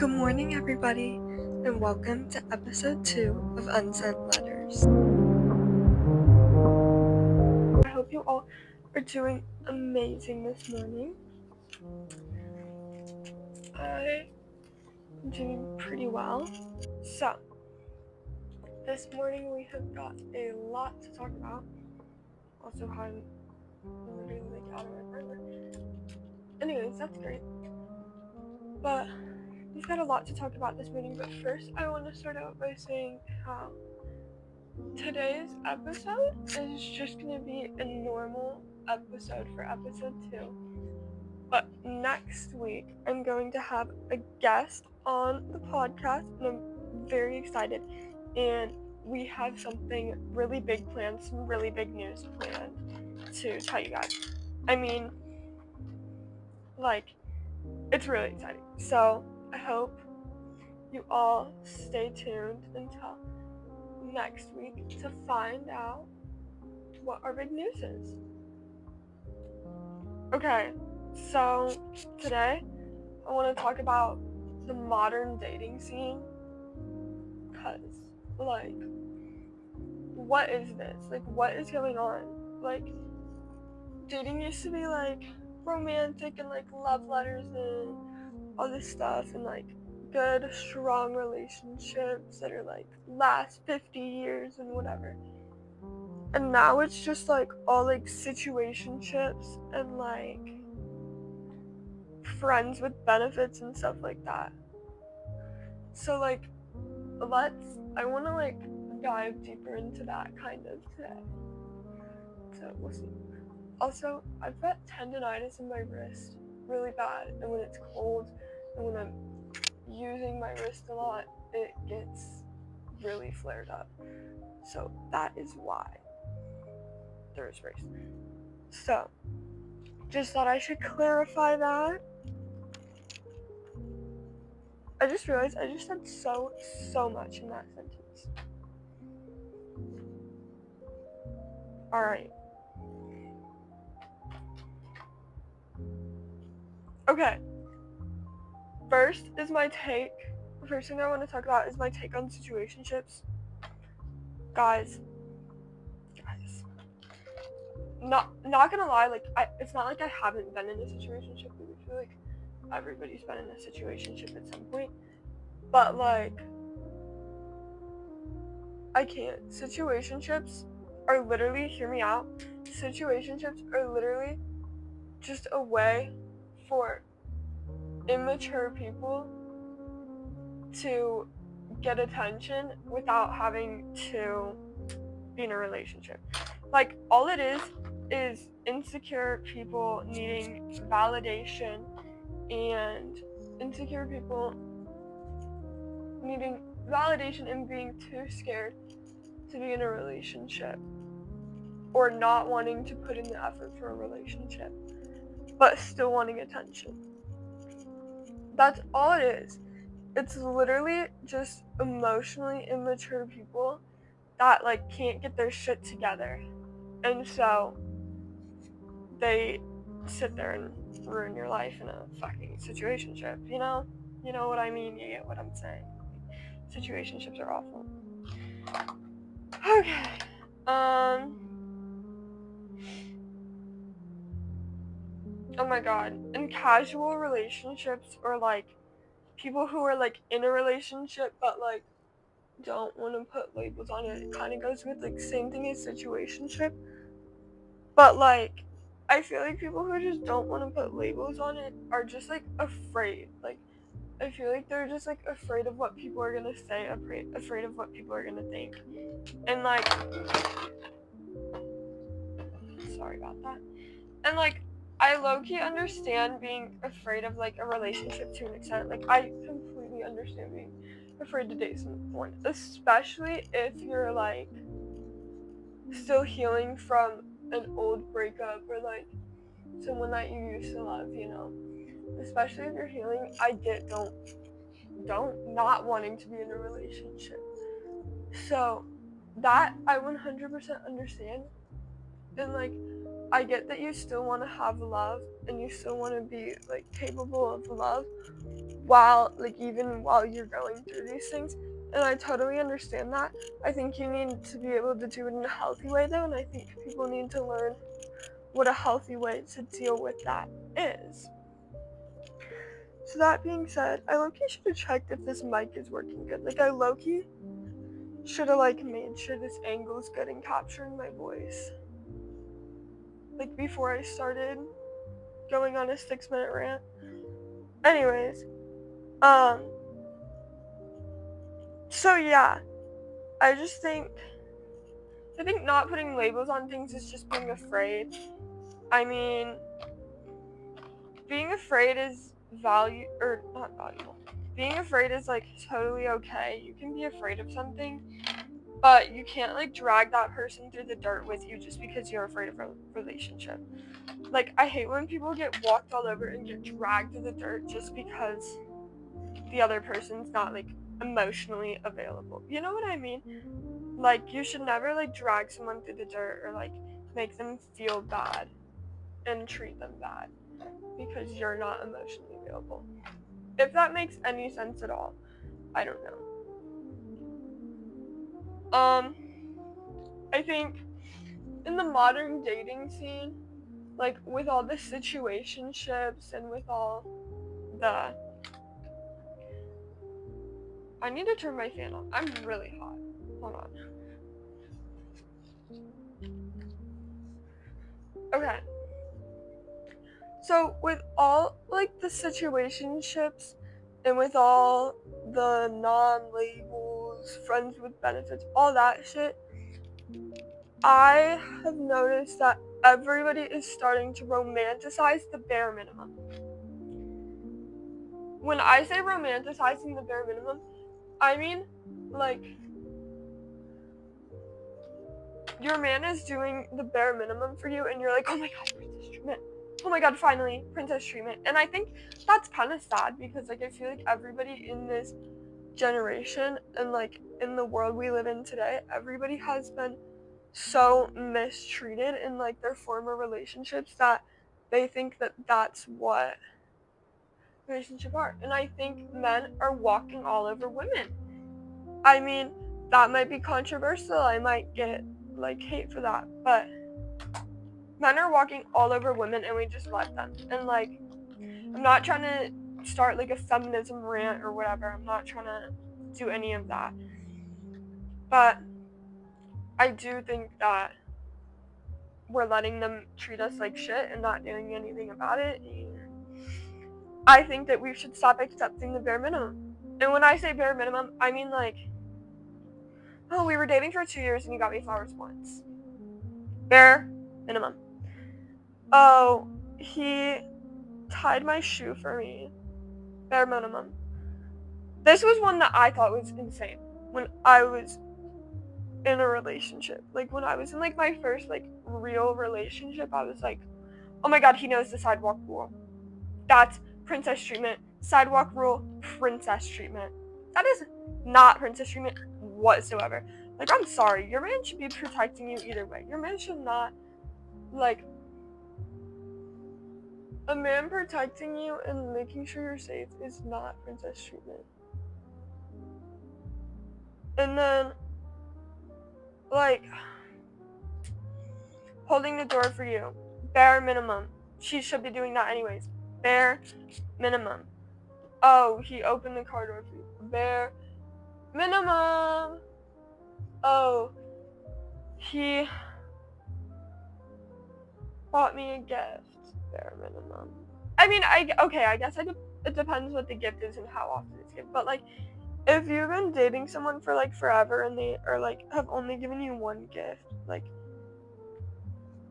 Good morning, everybody, and welcome to episode 2 of Unsent Letters. I hope you all are doing amazing this morning. I'm doing pretty well. So, this morning we have got a lot to talk about. Also, how I'm literally out of my partner. Anyways, that's great. But we've got a lot to talk about this morning. But first, I want to start out by saying how today's episode is just going to be a normal episode for episode 2. But next week, I'm going to have a guest on the podcast, and I'm very excited. And we have something really big planned, some really big news planned to tell you guys. I mean, it's really exciting. So, I hope you all stay tuned until next week to find out what our big news is. Okay, so today I want to talk about the modern dating scene, because, what is this? What is going on? Dating used to be, romantic and, love letters and all this stuff, and, good, strong relationships that are, last 50 years and whatever. And now it's just, all, situationships and, friends with benefits and stuff like that. So, I want to, dive deeper into that kind of today. So, we'll see. Also, I've got tendonitis in my wrist really bad, and when it's cold and when I'm using my wrist a lot, it gets really flared up. So, that is why there's race. So, just thought I should clarify that. I just realized I just said so much in that sentence. Alright. Okay. First thing I want to talk about is my take on situationships. Guys. Not gonna lie, it's not like I haven't been in a situationship. I feel like everybody's been in a situationship at some point. But, I can't. Situationships are literally, hear me out, situationships are literally just a way for immature people to get attention without having to be in a relationship. All it is insecure people needing validation, and insecure people needing validation and being too scared to be in a relationship, or not wanting to put in the effort for a relationship, but still wanting attention. That's all it is. It's literally just emotionally immature people that can't get their shit together, and so they sit there and ruin your life in a fucking situationship. You know what I mean? You get what I'm saying. Situationships are awful. Okay. Oh my god. And casual relationships, or people who are in a relationship but don't want to put labels on it. It kind of goes with same thing as situationship. But I feel like people who just don't want to put labels on it are just afraid. I feel like they're just afraid of what people are gonna say, afraid of what people are gonna think. And sorry about that. And I low-key understand being afraid of a relationship to an extent. I completely understand being afraid to date someone, especially if you're still healing from an old breakup, or someone that you used to love, especially if you're healing. I get don't not wanting to be in a relationship. So that I 100% understand. And I get that you still want to have love and you still want to be capable of love, even while you're going through these things. And I totally understand that. I think you need to be able to do it in a healthy way though, and I think people need to learn what a healthy way to deal with that is. So that being said, I low-key should have checked if this mic is working good. I low-key should have made sure this angle is good in capturing my voice. Before I started going on a 6-minute rant. Anyways, so yeah, I think not putting labels on things is just being afraid. I mean, being afraid is not valuable. Being afraid is totally okay. You can be afraid of something, but you can't drag that person through the dirt with you just because you're afraid of a relationship. I hate when people get walked all over and get dragged through the dirt just because the other person's not emotionally available. You know what I mean? You should never drag someone through the dirt or make them feel bad and treat them bad because you're not emotionally available. If that makes any sense at all, I don't know. I think in the modern dating scene, with all the situationships and with all the... I need to turn my fan on. I'm really hot. Hold on. Okay. So with all the situationships and with all the non-labels, friends with benefits, all that shit, I have noticed that everybody is starting to romanticize the bare minimum. When I say romanticizing the bare minimum, I mean your man is doing the bare minimum for you and you're like, oh my god, princess treatment. Oh my god, finally, princess treatment. And I think that's kind of sad because I feel like everybody in this generation and in the world we live in today, everybody has been so mistreated in their former relationships that they think that that's what relationships are. And I think men are walking all over women. I mean, that might be controversial. I might get hate for that, but men are walking all over women and we just let them. And I'm not trying to start a feminism rant or whatever. I'm not trying to do any of that. But I do think that we're letting them treat us like shit and not doing anything about it. And I think that we should stop accepting the bare minimum. And when I say bare minimum, I mean oh, we were dating for 2 years and you got me flowers once. Bare minimum. Oh, he tied my shoe for me. Bare minimum. This was one that I thought was insane when I was in a relationship. When I was in my first real relationship, I was oh my god, he knows the sidewalk rule. That's princess treatment. Sidewalk rule, princess treatment. That is not princess treatment whatsoever. I'm sorry, your man should be protecting you either way. Your man should not a man protecting you and making sure you're safe is not princess treatment. And then holding the door for you, bare minimum. She should be doing that anyways. Bare minimum. Oh, he opened the car door for you. Bare minimum. Oh, he bought me a gift. Bare minimum. I mean, I guess it depends what the gift is and how often it's given. But if you've been dating someone for forever and they are have only given you one gift,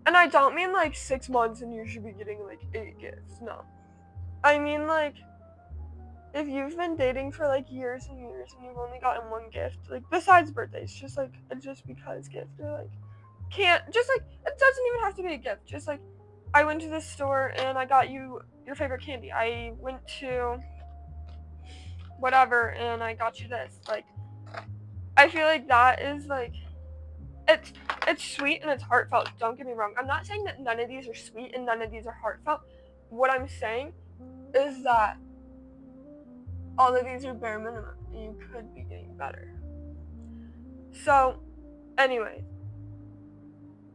and I don't mean 6 months and you should be getting 8 gifts. No, I mean if you've been dating for years and years and you've only gotten one gift, besides birthdays, just just because gift or can't just it doesn't even have to be a gift. Just I went to the store and I got you your favorite candy. I went to whatever and I got you this. I feel that is it's sweet and it's heartfelt. Don't get me wrong. I'm not saying that none of these are sweet and none of these are heartfelt. What I'm saying is that all of these are bare minimum, and you could be getting better. So, anyway,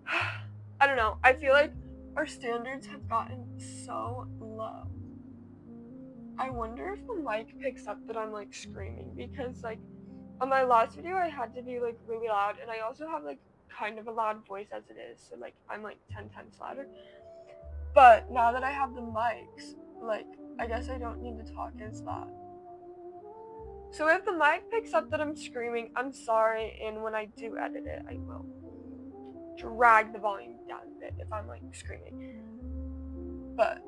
I don't know. I feel like our standards have gotten so low. I wonder if the mic picks up that I'm like screaming, because like on my last video I had to be like really loud, and I also have like kind of a loud voice as it is, so like I'm like 10 times louder. But now that I have the mics, like I guess I don't need to talk as loud. So if the mic picks up that I'm screaming, I'm sorry, and when I do edit it, I will drag the volume down a bit if I'm like screaming. But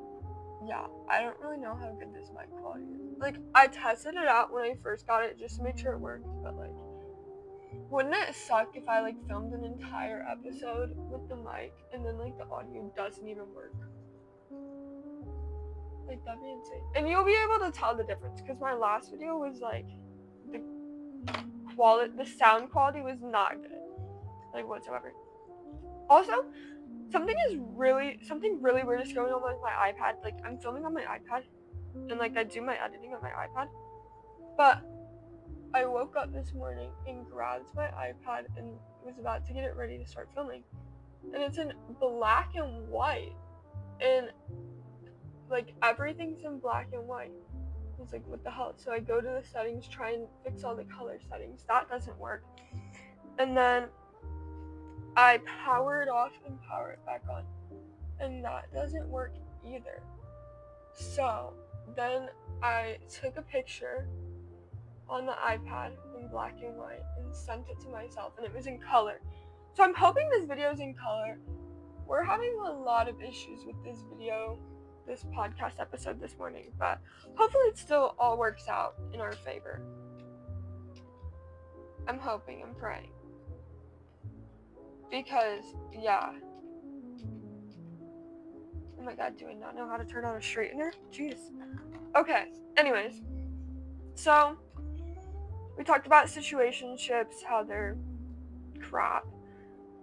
yeah, I don't really know how good this mic quality is. Like, I tested it out when I first got it just to make sure it worked, but like, wouldn't it suck if I like filmed an entire episode with the mic and then like the audio doesn't even work? Like, that'd be insane. And you'll be able to tell the difference, because my last video was like, the sound quality was not good, like whatsoever. Also, something really weird is going on with my iPad. Like, I'm filming on my iPad, and like I do my editing on my iPad, but I woke up this morning and grabbed my iPad and was about to get it ready to start filming, and it's in black and white, and like everything's in black and white. I was like, what the hell? So I go to the settings, try and fix all the color settings. That doesn't work. And then I power it off and power it back on, and that doesn't work either. So then I took a picture on the iPad in black and white and sent it to myself, and it was in color. So I'm hoping this video is in color. We're having a lot of issues with this podcast episode this morning, but hopefully it still all works out in our favor. I'm hoping, I'm praying. Because, yeah. Oh my god, do I not know how to turn on a straightener? Jeez. Okay, anyways. So, we talked about situationships, how they're crap.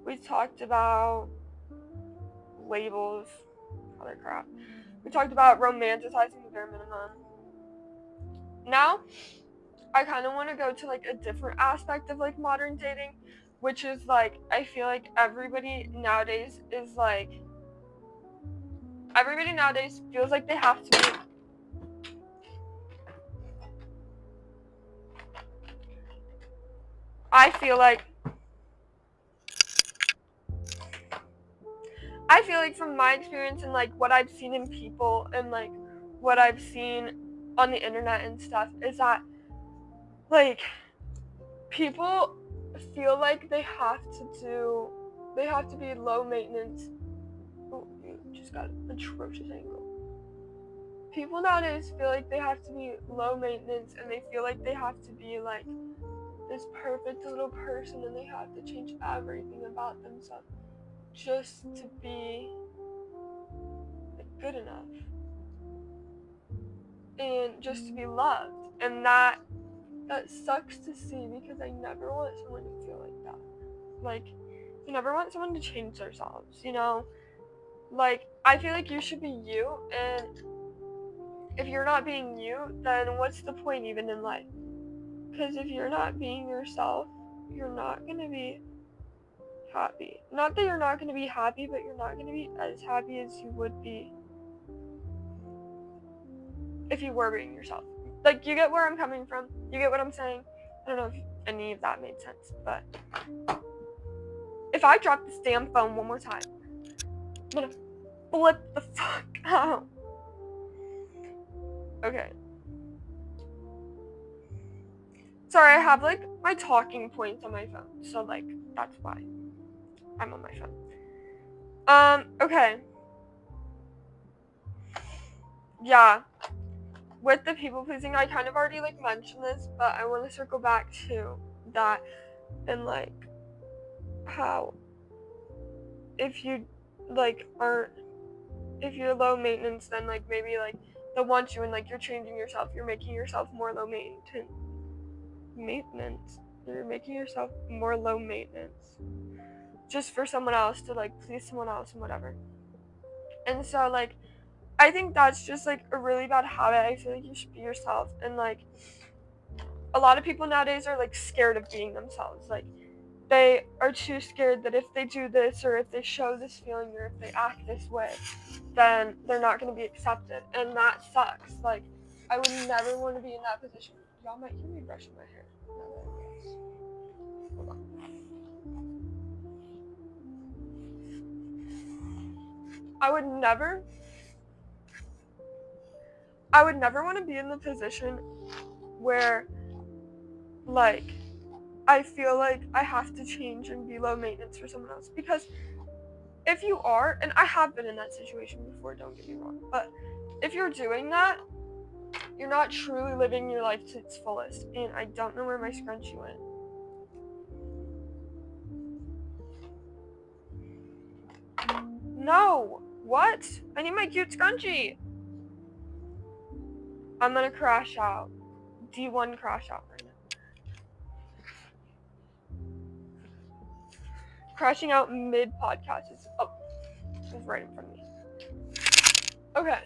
We talked about labels, how they're crap. We talked about romanticizing the bare minimum. Now, I kind of want to go to like a different aspect of like modern dating, which is like, I feel like everybody nowadays feels like they have to be I feel like from my experience and like what I've seen in people and like what I've seen on the internet and stuff is that like people feel like they have to be low maintenance. Oh, you just got an atrocious angle. People nowadays feel like they have to be low maintenance, and they feel like they have to be like this perfect little person, and they have to change everything about themselves just to be like, good enough and just to be loved. And that sucks to see, because I never want someone to feel like that. Like, you never want someone to change themselves, you know? Like, I feel like you should be you, and if you're not being you, then what's the point even in life? Because if you're not being yourself, you're not going to be happy. Not that you're not going to be happy, but you're not going to be as happy as you would be if you were being yourself. Like, you get where I'm coming from? You get what I'm saying? I don't know if any of that made sense, but if I drop this damn phone one more time, I'm gonna flip the fuck out. Okay. Sorry, I have like my talking points on my phone, so like that's why I'm on my phone. Okay. Yeah. With the people pleasing, I kind of already like mentioned this, but I want to circle back to that and like how if you like if you're low maintenance, then like maybe like they'll want you, and like you're changing yourself, you're making yourself more low maintenance. You're making yourself more low maintenance just for someone else, to like please someone else and whatever. And so like I think that's just like a really bad habit. I feel like you should be yourself, and like a lot of people nowadays are like scared of being themselves. Like they are too scared that if they do this or if they show this feeling or if they act this way, then they're not going to be accepted, and that sucks. Like I would never want to be in that position. Y'all might hear me brushing my hair. Hold on. I would never want to be in the position where like I feel like I have to change and be low maintenance for someone else, because if you are, and I have been in that situation before, don't get me wrong, but if you're doing that, you're not truly living your life to its fullest. And I don't know where my scrunchie went. No! What? I need my cute scrunchie! I'm gonna crash out. D1 crash out right now. Crashing out mid-podcast is... Oh, it was right in front of me. Okay.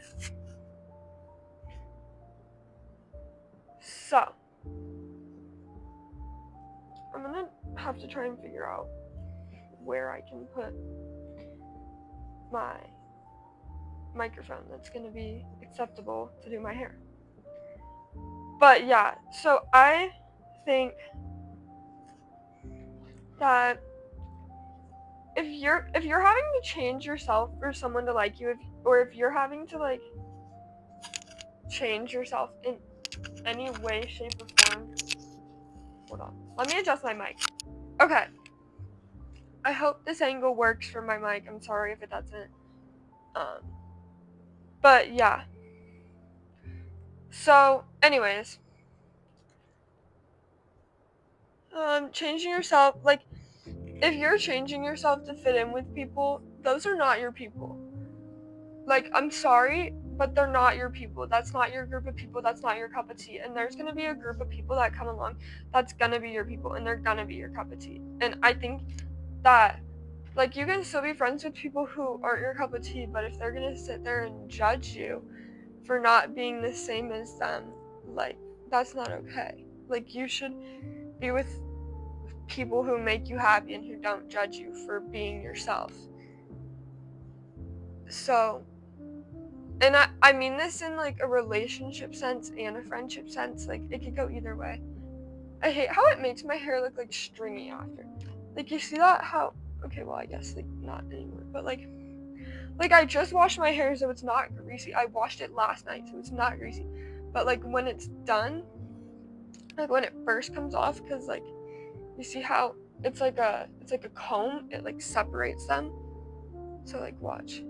So. I'm gonna have to try and figure out where I can put my microphone that's gonna be acceptable to do my hair. But yeah, so I think that if you're having to change yourself for someone to like you, or if you're having to like change yourself in any way, shape, or form. Hold on. Let me adjust my mic. Okay. I hope this angle works for my mic. I'm sorry if it doesn't. But yeah. So, anyways. Changing yourself, like, if you're changing yourself to fit in with people, those are not your people. Like, I'm sorry, but they're not your people. That's not your group of people. That's not your cup of tea. And there's gonna be a group of people that come along that's gonna be your people, and they're gonna be your cup of tea. And I think that, like, you can still be friends with people who aren't your cup of tea, but if they're gonna sit there and judge you for not being the same as them, like, that's not okay. Like, you should be with people who make you happy and who don't judge you for being yourself. So, and I mean this in like a relationship sense and a friendship sense. Like, it could go either way. I hate how it makes my hair look like stringy after. Like, you see that? How, okay, well, I guess like not anymore, but like I just washed my hair so it's not greasy. I washed it last night so it's not greasy. But like when it's done, like when it first comes off, because like you see how it's like a comb, it like separates them. So like watch.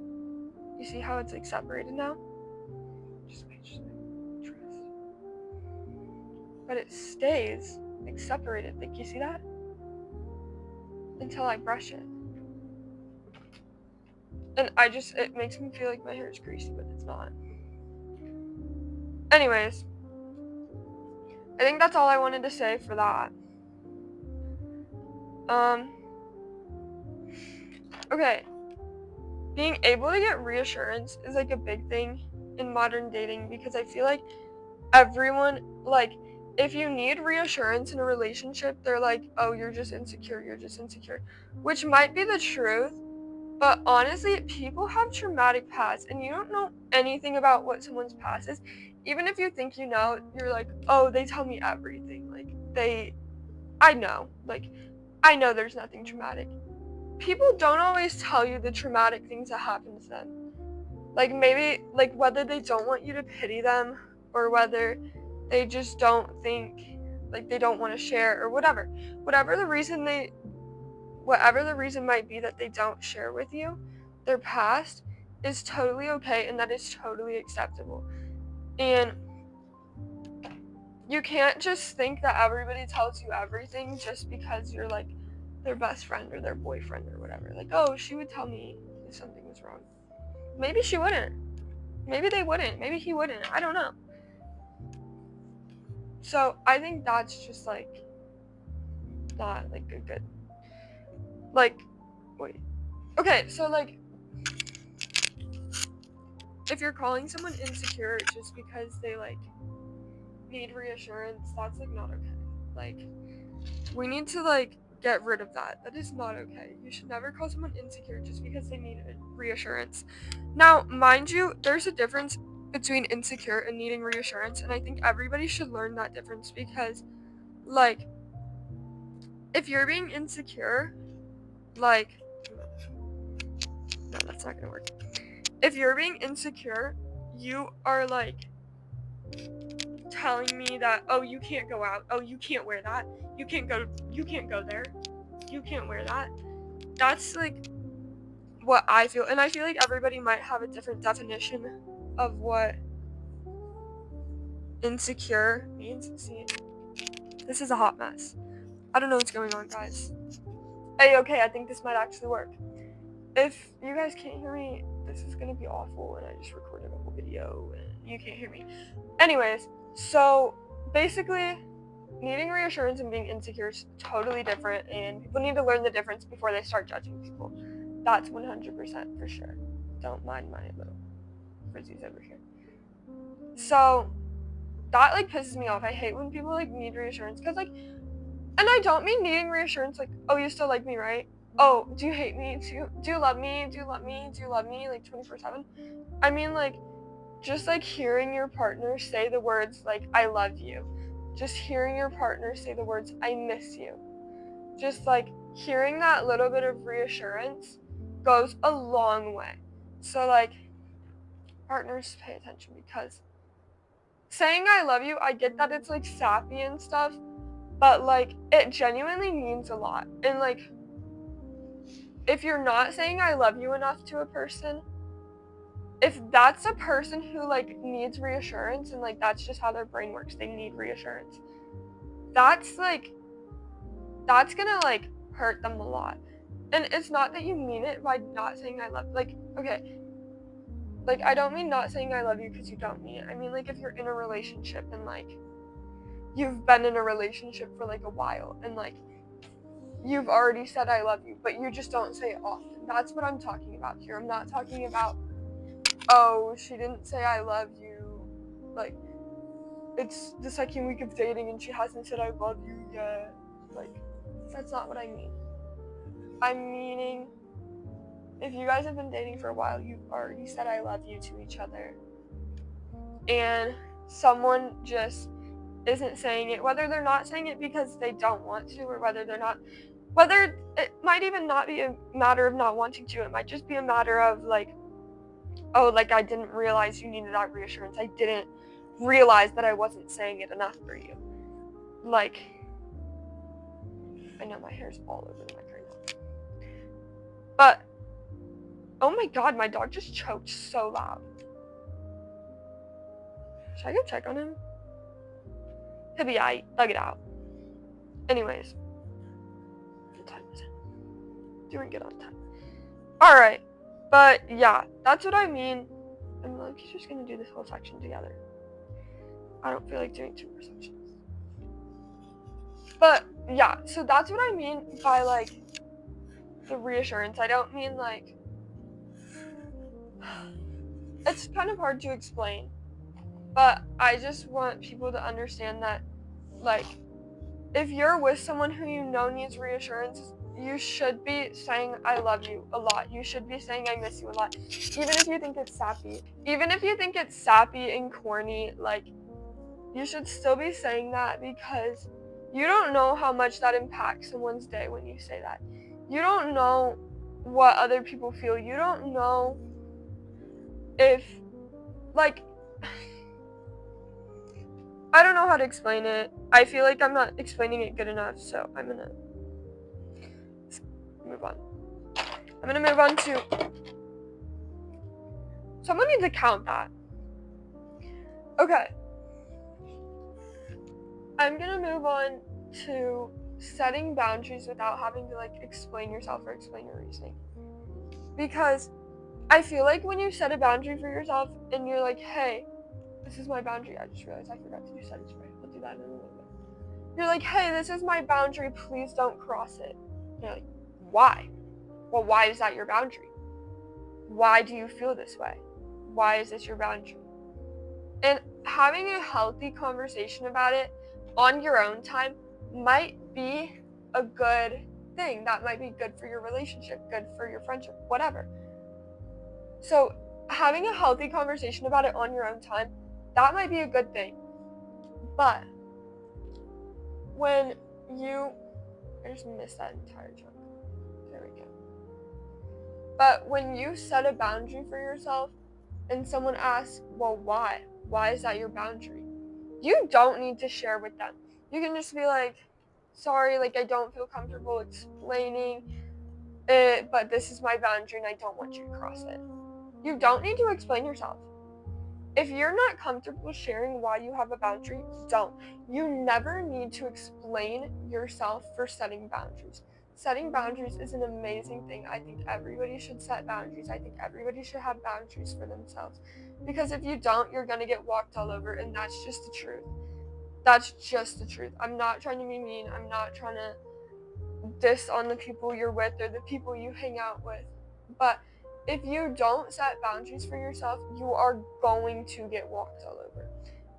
You see how it's like separated now? Just wait. Trust. But it stays like separated. Like, you see that? Until I brush it. And it makes me feel like my hair is greasy, but it's not. Anyways, I think that's all I wanted to say for that. Okay. Being able to get reassurance is like a big thing in modern dating, because I feel like everyone, like, if you need reassurance in a relationship, they're like, oh, you're just insecure, which might be the truth, but honestly, people have traumatic pasts, and you don't know anything about what someone's past is. Even if you think you know, you're like, oh, they tell me everything, like, I know there's nothing traumatic. People don't always tell you the traumatic things that happen to them. Like, maybe, like, whether they don't want you to pity them, or whether they just don't think, like, they don't want to share, or whatever the reason might be that they don't share with you their past, is totally okay, and that is totally acceptable. And you can't just think that everybody tells you everything just because you're like their best friend or their boyfriend or whatever. Like, oh, she would tell me if something was wrong. Maybe she wouldn't. Maybe they wouldn't. Maybe he wouldn't. I don't know. So I think that's just like not like a good, like, wait. Okay, so like if you're calling someone insecure just because they like need reassurance, that's like not okay. Like, we need to like get rid of that. That is not okay. You should never call someone insecure just because they need reassurance. Now, mind you, there's a difference between insecure and needing reassurance, and I think everybody should learn that difference because, like, if you're being insecure, like, no, that's not gonna work. If you're being insecure, you are like telling me that, oh, you can't go out, oh, you can't wear that, you can't go there, you can't wear that. That's like what I feel, and I feel like everybody might have a different definition of what insecure means. See, this is a hot mess. I don't know what's going on, guys. Hey, okay, I think this might actually work. If you guys can't hear me, this is gonna be awful, and I just recorded a whole video, and you can't hear me. Anyways, so basically, needing reassurance and being insecure is totally different, and people need to learn the difference before they start judging people. That's 100% for sure. Don't mind my little frizzies over here. So, that, like, pisses me off. I hate when people, like, need reassurance, because, like, and I don't mean needing reassurance, like, oh, you still like me, right? Oh, do you hate me? Do you love me? Do you love me? Do you love me? Like, 24/7? I mean, like, just, like, hearing your partner say the words, like, I love you. Just hearing your partner say the words, I miss you. Just, like, hearing that little bit of reassurance goes a long way. So, like, partners, pay attention, because saying I love you, I get that it's, like, sappy and stuff, but, like, it genuinely means a lot. And, like, if you're not saying I love you enough to a person, if that's a person who, like, needs reassurance, and, like, that's just how their brain works, they need reassurance, that's gonna, like, hurt them a lot. And it's not that you mean it by not saying I love, like, okay, like, I don't mean not saying I love you because you don't mean it. I mean, like, if you're in a relationship and, like, you've been in a relationship for, like, a while, and, like, you've already said I love you, but you just don't say it often. That's what I'm talking about here. I'm not talking about, oh, she didn't say I love you, like, it's the second week of dating and she hasn't said I love you yet. Like, that's not what I mean. I'm meaning, if you guys have been dating for a while, you've already said I love you to each other, and someone just isn't saying it, whether they're not saying it because they don't want to, or whether it might even not be a matter of not wanting to, it might just be a matter of, like, oh, like, I didn't realize you needed that reassurance, I didn't realize that I wasn't saying it enough for you. Like, I know my hair's all over the mic right now, but oh my god, my dog just choked so loud. Should I go check on him? He'll be aight, thug it out. Anyways, what time is it? Doing good on time. Alright, but yeah, that's what I mean. I'm like, he's just gonna do this whole section together. I don't feel like doing 2 more sections. But yeah, so that's what I mean by, like, the reassurance. I don't mean, like, it's kind of hard to explain, but I just want people to understand that, like, if you're with someone who you know needs reassurance, you should be saying I love you a lot. You should be saying I miss you a lot. Even if you think it's sappy. Even if you think it's sappy and corny, like, you should still be saying that, because you don't know how much that impacts someone's day when you say that. You don't know what other people feel. You don't know if, like, I don't know how to explain it. I feel like I'm not explaining it good enough, so I'm gonna move on. I'm gonna move on to, someone needs to count that. Okay. I'm gonna move on to setting boundaries without having to, like, explain yourself or explain your reasoning. Because I feel like when you set a boundary for yourself and you're like, hey, this is my boundary. I just realized I forgot to do sentence right. I'll do that in a little bit. You're like, hey, this is my boundary. Please don't cross it. And you're like, why? Well, why is that your boundary? Why do you feel this way? why is this your boundary? And having a healthy conversation about it on your own time might be a good thing. That might be good for your relationship, good for your friendship, whatever. So having a healthy conversation about it on your own time, that might be a good thing. But when I just missed that entire chunk. There we go. But when you set a boundary for yourself and someone asks, well, why? Why is that your boundary? You don't need to share with them. You can just be like, sorry, like I don't feel comfortable explaining it, but this is my boundary and I don't want you to cross it. You don't need to explain yourself. If you're not comfortable sharing why you have a boundary, don't. You never need to explain yourself for setting boundaries. Setting boundaries is an amazing thing. I think everybody should set boundaries. I think everybody should have boundaries for themselves. Because if you don't, you're going to get walked all over, and that's just the truth. That's just the truth. I'm not trying to be mean. I'm not trying to diss on the people you're with or the people you hang out with. But if you don't set boundaries for yourself, you are going to get walked all over.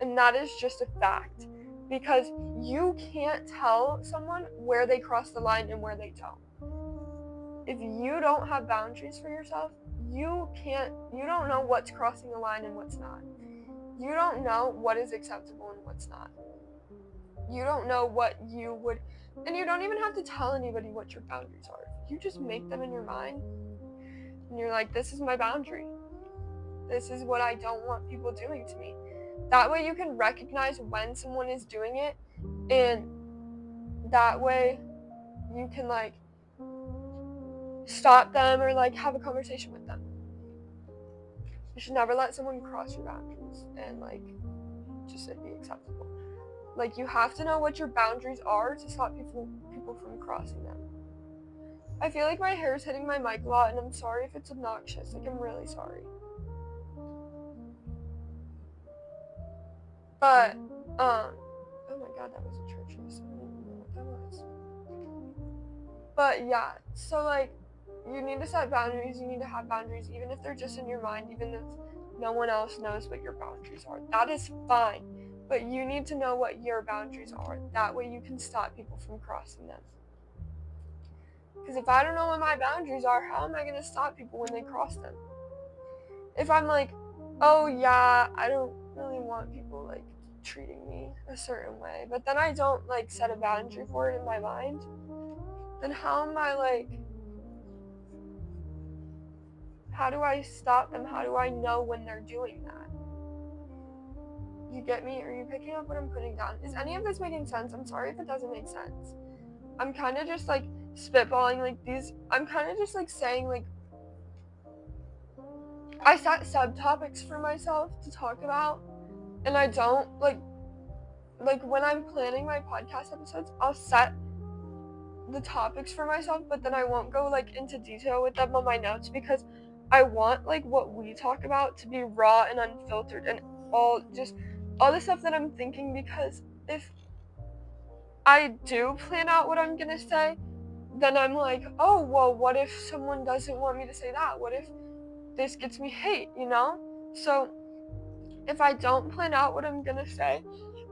And that is just a fact. Because you can't tell someone where they cross the line and where they don't. If you don't have boundaries for yourself, you don't know what's crossing the line and what's not. You don't know what is acceptable and what's not. You don't know what you would, and you don't even have to tell anybody what your boundaries are. You just make them in your mind, and you're like, this is my boundary. This is what I don't want people doing to me. That way you can recognize when someone is doing it, and that way you can like stop them or like have a conversation with them. You should never let someone cross your boundaries and like just it be acceptable. Like you have to know what your boundaries are to stop people from crossing them. I feel like my hair is hitting my mic a lot and I'm sorry if it's obnoxious. Like I'm really sorry. But oh my god, that was atrocious. I don't even know what that was. But yeah, so like you need to set boundaries, you need to have boundaries, even if they're just in your mind, even if no one else knows what your boundaries are. That is fine. But you need to know what your boundaries are. That way you can stop people from crossing them. Because if I don't know what my boundaries are, how am I going to stop people when they cross them? If I'm like, oh yeah, I don't really want people like treating me a certain way, but then I don't like set a boundary for it in my mind, then how do I stop them? How do I know when they're doing that? You get me? Are you picking up what I'm putting down? Is any of this making sense? I'm sorry if it doesn't make sense. I'm kind of just like spitballing like these. I'm kind of just like saying like I set subtopics for myself to talk about, and I don't like when I'm planning my podcast episodes, I'll set the topics for myself, but then I won't go like into detail with them on my notes because I want like what we talk about to be raw and unfiltered and all the stuff that I'm thinking, because if I do plan out what I'm gonna say, then I'm like, oh well, what if someone doesn't want me to say that? What if this gets me hate, you know? So if I don't plan out what I'm gonna say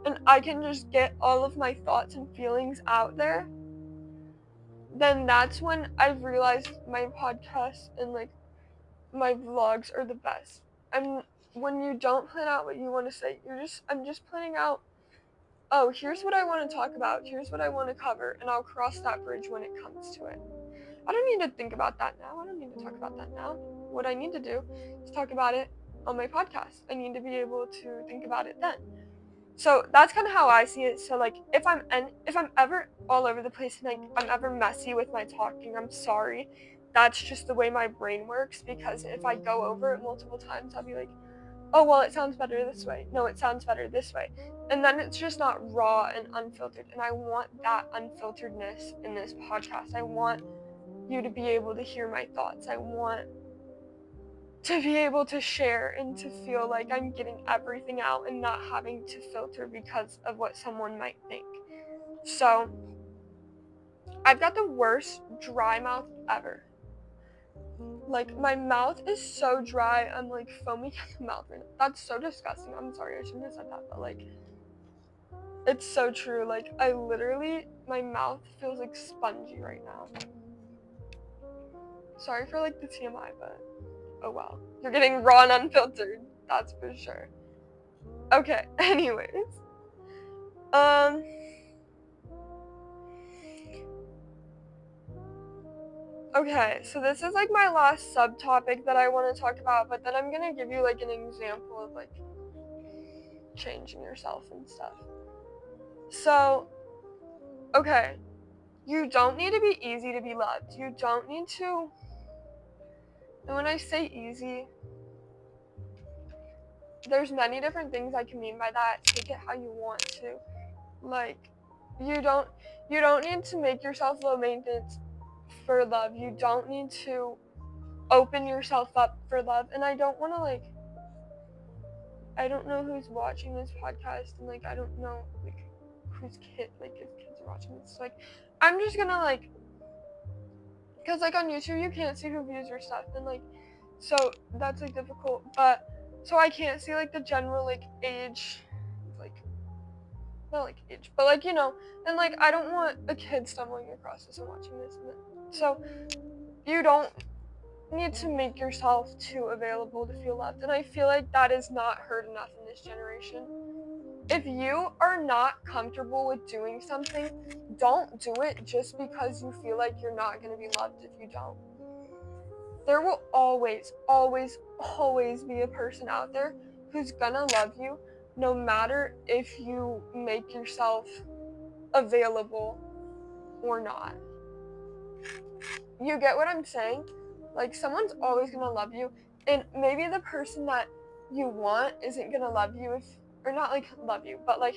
and I can just get all of my thoughts and feelings out there, then that's when I've realized my podcasts and like my vlogs are the best. And when you don't plan out what you want to say, I'm just planning out, oh, here's what I want to talk about, here's what I want to cover, and I'll cross that bridge when it comes to it. I don't need to think about that now. I don't need to talk about that now. What I need to do is talk about it on my podcast. I need to be able to think about it then. So that's kind of how I see it. So like if I'm ever all over the place and like I'm ever messy with my talking, I'm sorry. That's just the way my brain works, because if I go over it multiple times, I'll be like, oh well, it sounds better this way. No, it sounds better this way. And then it's just not raw and unfiltered. And I want that unfilteredness in this podcast. I want you to be able to hear my thoughts. I want to be able to share and to feel like I'm getting everything out and not having to filter because of what someone might think. So, I've got the worst dry mouth ever. Like, my mouth is so dry, I'm like foaming at the mouth right now. That's so disgusting. I'm sorry, I shouldn't have said that, but like, it's so true. Like, I literally, my mouth feels like spongy right now. Sorry for like the TMI, but oh well. You're getting raw and unfiltered, that's for sure. Okay, anyways. Okay, so this is like my last subtopic that I want to talk about, but then I'm gonna give you like an example of like changing yourself and stuff. So, okay, you don't need to be easy to be loved. You don't need to, and when I say easy, there's many different things I can mean by that. Take it how you want to. Like, you don't need to make yourself low maintenance for love. You don't need to open yourself up for love. And I don't want to like, I don't know who's watching this podcast, and like I don't know like whose kid, like if kids are watching this. Like, I'm just gonna like, cause like on YouTube you can't see who views your stuff, and like, so that's like difficult. But so I can't see like the general like age, like not like age, but like, you know, and like I don't want a kid stumbling across this and watching this. So you don't need to make yourself too available to feel loved, and I feel like that is not heard enough in this generation. If you are not comfortable with doing something, don't do it just because you feel like you're not going to be loved if you don't. There will always, always, always be a person out there who's gonna love you no matter if you make yourself available or not. You get what I'm saying? Like, someone's always gonna love you, and maybe the person that you want isn't gonna love you if, or not like love you, but like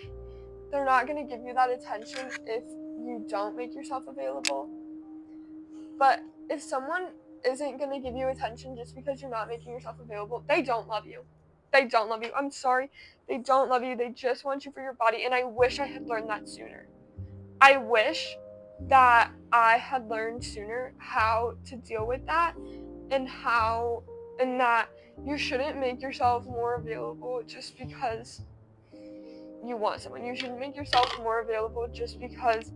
they're not gonna give you that attention if you don't make yourself available. But if someone isn't gonna give you attention just because you're not making yourself available, they don't love you. They don't love you. I'm sorry. They don't love you. They just want you for your body, and I wish I had learned that sooner. I wish that I had learned sooner how to deal with that, and that you shouldn't make yourself more available just because you want someone. You shouldn't make yourself more available just because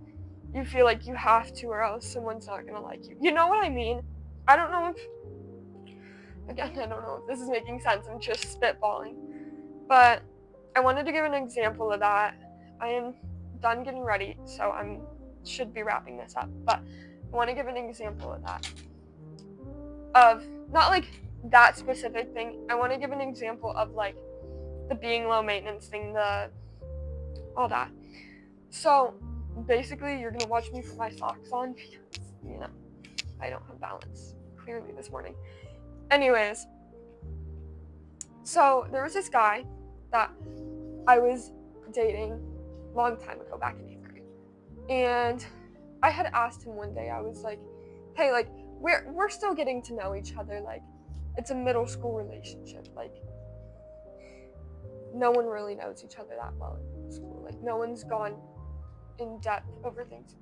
you feel like you have to, or else someone's not gonna like you. You know what I mean? I don't know if this is making sense. I'm just spitballing. But I wanted to give an example of that. I am done getting ready, so I should be wrapping this up. But I want to give an example of that. Of not like that specific thing. I want to give an example of like the being low maintenance thing, all that. So basically, you're gonna watch me put my socks on because, you know, I don't have balance clearly this morning. Anyways, so there was this guy that I was dating a long time ago, back in 8th grade, and I had asked him one day. I was like, "Hey, like we're still getting to know each other. Like, it's a middle school relationship. Like, no one really knows each other that well in middle school. Like, no one's gone in depth over things."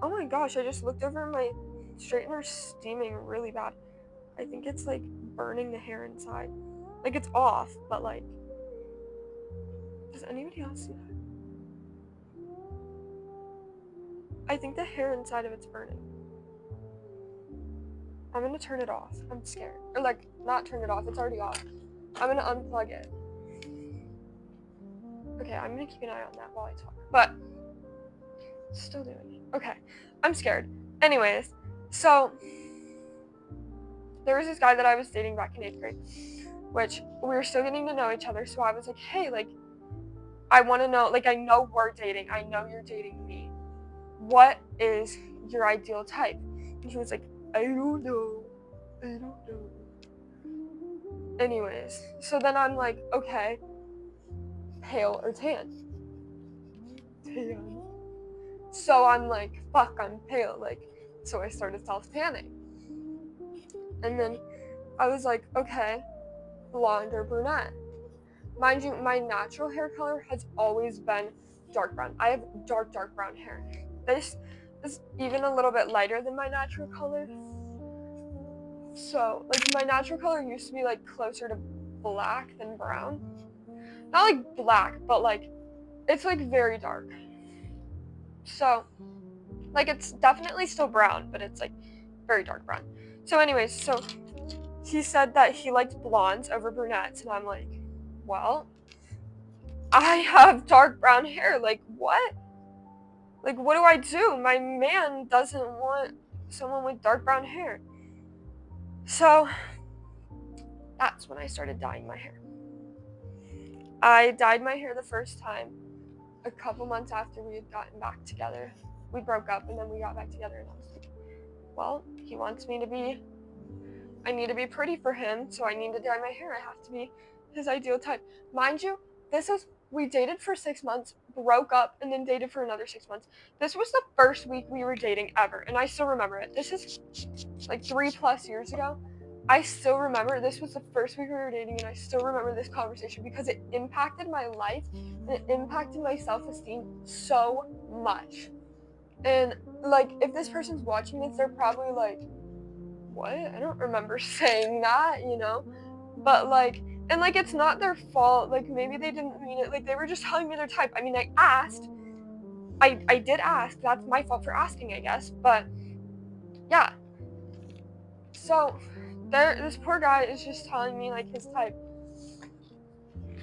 Oh my gosh, I just looked over, my straightener's steaming really bad. I think it's like burning the hair inside. Like, it's off, but like, does anybody else see that? I think the hair inside of it's burning. I'm gonna turn it off. I'm scared. Or like, not turn it off, it's already off. I'm gonna unplug it. Okay, I'm gonna keep an eye on that while I talk. But still doing it. Okay, I'm scared. Anyways, so there was this guy that I was dating back in 8th grade, which we were still getting to know each other. So I was like, hey, like, I want to know, like, I know we're dating. I know you're dating me. What is your ideal type? And he was like, I don't know. Anyways, so then I'm like, okay, pale or tan? Tan. So I'm like, fuck, I'm pale. Like, so I started self-tanning. And then I was like, okay, blonde or brunette? Mind you, my natural hair color has always been dark brown. I have dark brown hair. This is even a little bit lighter than my natural color. So, like, my natural color used to be, like, closer to black than brown. Not, like, black, but, like, it's, like, very dark. So, like, it's definitely still brown, but it's, like, very dark brown. So, anyways, so he said that he liked blondes over brunettes, and I'm like, well, I have dark brown hair. Like, what? Like, what do I do? My man doesn't want someone with dark brown hair. So, that's when I started dyeing my hair. I dyed my hair the first time a couple months after we had gotten back together. We broke up and then we got back together, and I was like, well, he wants me to be, I need to be pretty for him, so I need to dye my hair. I have to be his ideal type. Mind you, we dated for 6 months, broke up, and then dated for another 6 months. This was the first week we were dating ever, and I still remember it. This is like 3+ years ago. I still remember this was the first week we were dating, and I still remember this conversation because it impacted my life and it impacted my self-esteem so much. And like, if this person's watching this, they're probably like, what? I don't remember saying that, you know? But like, and like, it's not their fault. Like, maybe they didn't mean it. Like, they were just telling me their type. I mean, I asked. I did ask. That's my fault for asking, I guess. But yeah. So this poor guy is just telling me like his type.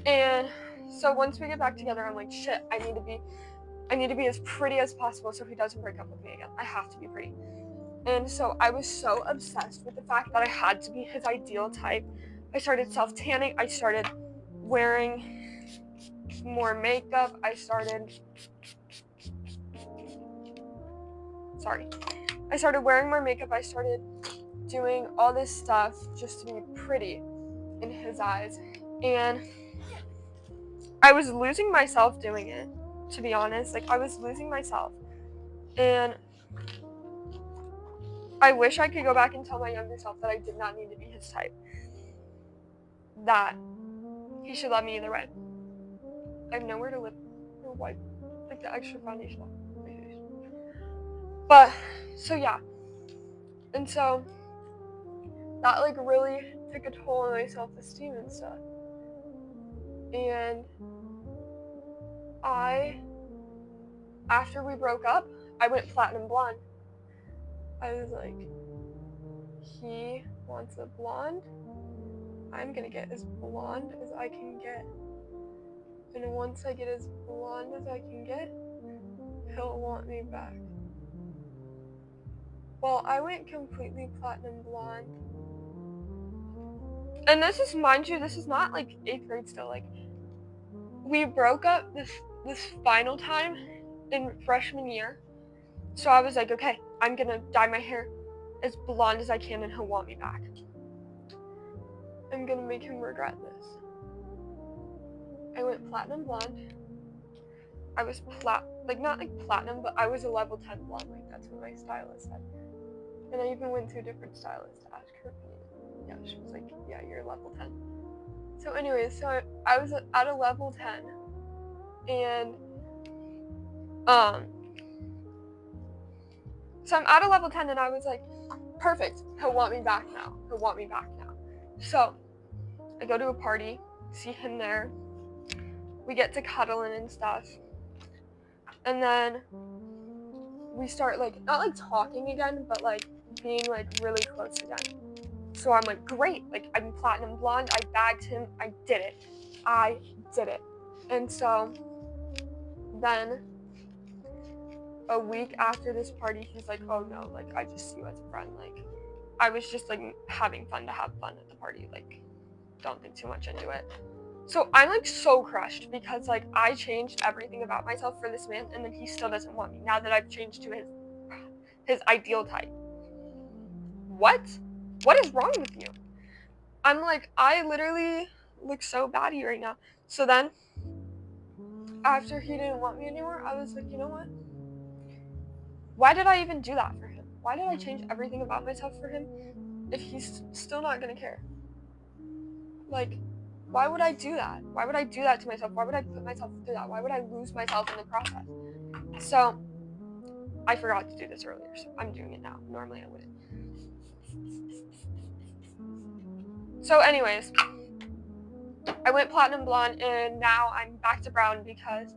And so once we get back together, I'm like, shit, I need to be as pretty as possible so he doesn't break up with me again. I have to be pretty. And so I was so obsessed with the fact that I had to be his ideal type. I started self-tanning. I started wearing more makeup. I started wearing more makeup. I started doing all this stuff just to be pretty in his eyes. And I was losing myself doing it, to be honest. Like, I was losing myself. And I wish I could go back and tell my younger self that I did not need to be his type. That he should love me either way. I have nowhere to live or wipe like the extra foundation off my face. But so yeah. And so that like really took a toll on my self-esteem and stuff. And after we broke up, I went platinum blonde. I was like, he wants a blonde. I'm gonna get as blonde as I can get. And once I get as blonde as I can get, he'll want me back. Well, I went completely platinum blonde. And this is, mind you, this is not like 8th grade still. Like, we broke up this final time in freshman year. So I was like, okay, I'm gonna dye my hair as blonde as I can and he'll want me back. I'm gonna make him regret this. I went platinum blonde. I was not like platinum, but I was a level 10 blonde. Like, that's what my stylist said. And I even went to a different stylist to ask her opinion. Yeah, she was like, yeah, you're level 10. So anyways, so I was at a level 10. And, so I'm at a level 10 and I was like, perfect, he'll want me back now. So I go to a party, see him there. We get to cuddling and stuff. And then we start like, not like talking again, but like being like really close again. So I'm like, great, like I'm platinum blonde, I bagged him, I did it. And so then a week after this party, he's like, oh no, like I just see you as a friend. Like, I was just like having fun to have fun at the party. Like, don't think too much into it. So I'm like so crushed because like I changed everything about myself for this man, and then he still doesn't want me now that I've changed to his ideal type. What is wrong with you? I'm like, I literally look so batty right now. So then after he didn't want me anymore, I was like, you know what? Why did I even do that for him? Why did I change everything about myself for him if he's still not gonna care? Like, why would I do that? Why would I do that to myself? Why would I put myself through that? Why would I lose myself in the process? So I forgot to do this earlier, so I'm doing it now. Normally I wouldn't. So anyways, I went platinum blonde and now I'm back to brown because,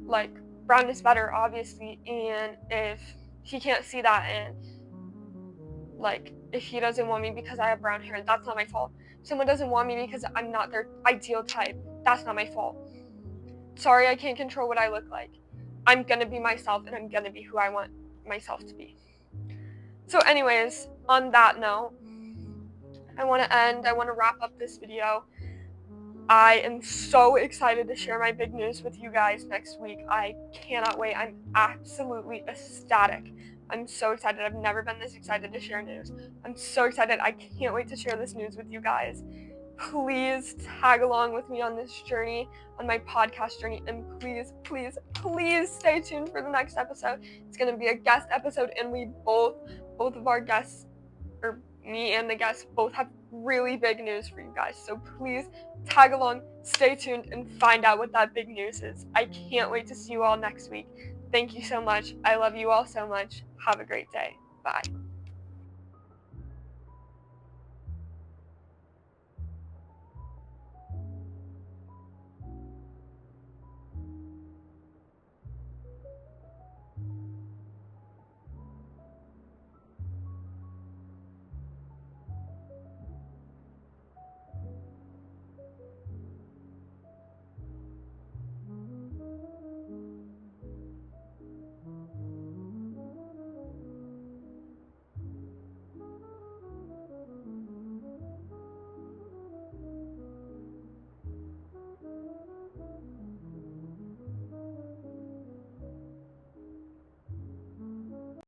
like, brown is better, obviously, and if he can't see that, and, like, if he doesn't want me because I have brown hair, that's not my fault. If someone doesn't want me because I'm not their ideal type, that's not my fault. Sorry, I can't control what I look like. I'm gonna be myself, and I'm gonna be who I want myself to be. So anyways, on that note, I want to wrap up this video. I am so excited to share my big news with you guys next week. I cannot wait. I'm absolutely ecstatic. I'm so excited. I've never been this excited to share news. I'm so excited. I can't wait to share this news with you guys. Please tag along with me on this journey, on my podcast journey, and please, please, please stay tuned for the next episode. It's going to be a guest episode, and we both of our guests, or me and the guests, both have really big news for you guys. So please tag along, stay tuned, and find out what that big news is. I can't wait to see you all next week. Thank you so much. I love you all so much. Have a great day. Bye.